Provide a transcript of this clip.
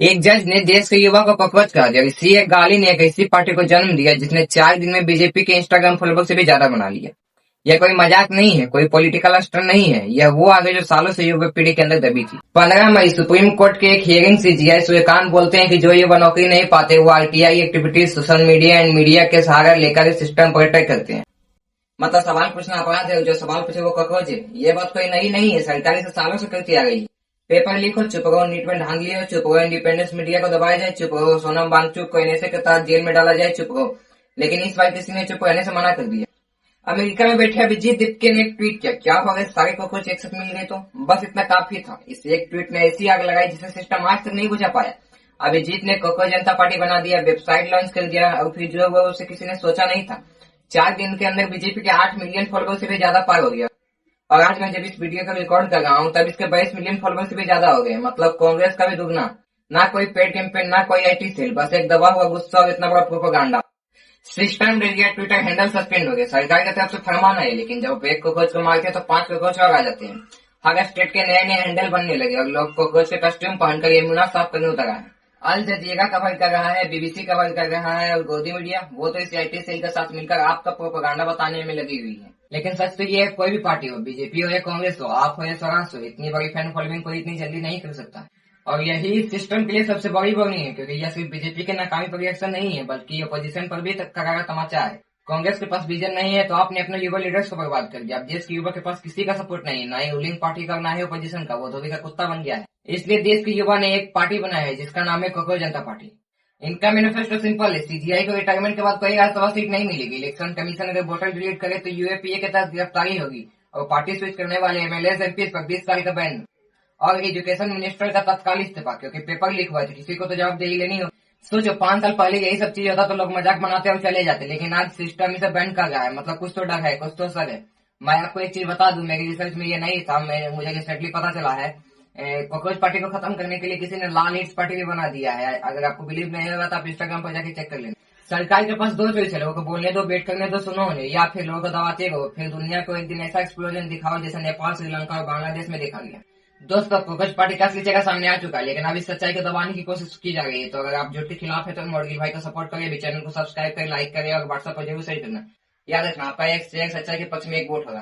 एक जज ने देश के युवा को कॉकरोच कहा दिया। इसी एक गाली ने एक ऐसी पार्टी को जन्म दिया जिसने 4 दिन में बीजेपी के इंस्टाग्राम फॉलोवर से भी ज्यादा बना लिया। यह कोई मजाक नहीं है, कोई पॉलिटिकल अस्टर नहीं है। यह वो आगे जो सालों से युवा पीढ़ी के अंदर दबी थी। 15 मई सुप्रीम कोर्ट के एक हियरिंग से जीआई सूर्यकांत बोलते हैं कि जो युवा नौकरी नहीं पाते वो RTI activities, social media and media के सहारा लेकर इस सिस्टम पर अटैक करते हैं। मतलब सवाल पूछना अपराध है, जो सवाल पूछे वो कॉकरोच है। ये बात कोई नई नहीं है, सरकारी से सालों से करती आ रही है। पेपर लीक हो चुप रहो, नीट में धांधली हो चुप रहो, इंडिपेंडेंस मीडिया को दबाया जाए चुप रहो, सोनम वांगचुक को एनएसए के तहत जेल में डाला जाए चुप रहो। लेकिन इस बार किसी ने चुप रहने से मना कर दिया। अमेरिका में बैठे अभिजीत दीपके ने एक ट्वीट किया, क्या हो गए सारे कॉकरोच एक साथ मिल गए तो बस इतना काफी था। इस एक ट्वीट ने ऐसी आग लगाई जिसे सिस्टम आज तक नहीं बुझा पाया। अभिजीत ने कॉकरोच जनता पार्टी बना दिया, वेबसाइट लॉन्च कर दिया और फिर जो हुआ उसे किसी ने सोचा नहीं था। 4 दिन के अंदर बीजेपी के 8 मिलियन फॉलोअर से भी ज्यादा पार हो गया। और आज मैं जब इस वीडियो का रिकॉर्ड कर रहा हूँ तब इसके 22 मिलियन फॉलोअर से भी ज्यादा हो गए। मतलब कांग्रेस का भी दुगना। ना कोई पेड कैंपेन, ना कोई आईटी सेल, बस एक दबा हुआ गुस्सा और इतना बड़ा प्रोपेगेंडा। सिस्टम रेडिया ट्विटर हैंडल सस्पेंड हो गए। सरकार की तरफ से फरमान है, लेकिन जब एक कॉकरोच को मारते हैं तो 5 कॉकरोच और आ जाते हैं। हर स्टेट के नए नए हैंडल बनने लगे और लोग कॉकरोच के कस्ट्यूम पहनकर यमुना साफ करने उतर आए। अल जजीरा कवर कर रहा है, बीबीसी कवर कर रहा है और गोदी मीडिया वो तो इस आईटी सेल के साथ मिलकर आपका प्रोपेगेंडा बताने में लगी हुई है। लेकिन सच तो ये है, कोई भी पार्टी हो, बीजेपी हो या कांग्रेस हो, आप हो या स्वराज हो, इतनी बड़ी फैन फॉलोइंग कोई इतनी जल्दी नहीं कर सकता। और यही सिस्टम के लिए सबसे बड़ी बोनी है, क्योंकि यह सिर्फ बीजेपी के नाकामी पर रिएक्शन नहीं है, बल्कि अपोजिशन पर भी करारा तमाचा है। कांग्रेस के पास विजन नहीं है तो आपने अपने युवा लीडर्स को बर्बाद कर दिया। अब देश के युवा के पास किसी का सपोर्ट नहीं है, ना ही रूलिंग पार्टी का, ना ही अपोजिशन का। वो धोबी का कुत्ता बन गया है। इसलिए देश के युवा ने एक पार्टी बनाया है जिसका नाम है कॉकरोच जनता पार्टी। इनका मैनिफेस्टो सिंपल है, सीजीआई को रिटायरमेंट के बाद कोई राज्यसभा सीट नहीं मिलेगी। इलेक्शन कमीशन अगर वोटर डिलीट करे तो यूएपीए के तहत गिरफ्तारी होगी और पार्टी स्विच करने वाले एमएलए एमपी पर 20 साल का बैन। और एजुकेशन मिनिस्टर का तत्काल इस्तीफा, क्योंकि पेपर लीक हुआ था, किसी को तो जवाबदेही लेनी हो। सोचो 5 साल पहले यही सब चीज होता तो लोग मजाक बनाते और चले जाते, लेकिन आज सिस्टम इसे बैन कर रहा है। मतलब कुछ तो डर है, कुछ तो सर है। मैं आपको एक चीज बता दूं, मेरी रिसर्च में ये नहीं था, मुझे रिसेंटली पता चला है। कॉकरोच पार्टी को खत्म करने के लिए किसी ने लाल ईट्स पार्टी भी बना दिया है। अगर आपको बिलीव नहीं होगा तो आप इंस्टाग्राम पर जाके चेक कर लेना। सरकार के पास 2 चॉइस है, लोगों को बोलने दो, वेट करने दो, सुनो उन्हें, या फिर लोगों को दबाते रहो। फिर दुनिया को एक दिन ऐसा एक्सप्लोजन दिखाओ जैसे नेपाल, श्रीलंका और बांग्लादेश में देखा गया। दोस्तों, कॉकरोच पार्टी का असली चेहरा सामने आ चुका है, लेकिन अब इस सच्चाई को दबाने की कोशिश की जा रही है। तो अगर आप जुट के खिलाफ है तो मोडगिल भाई को सपोर्ट करिए, चैनल को सब्सक्राइब करें, लाइक करें और व्हाट्सएप पर जरूर शेयर करना। याद रखना, आपका एक सच्चाई के पक्ष में एक वोट होगा।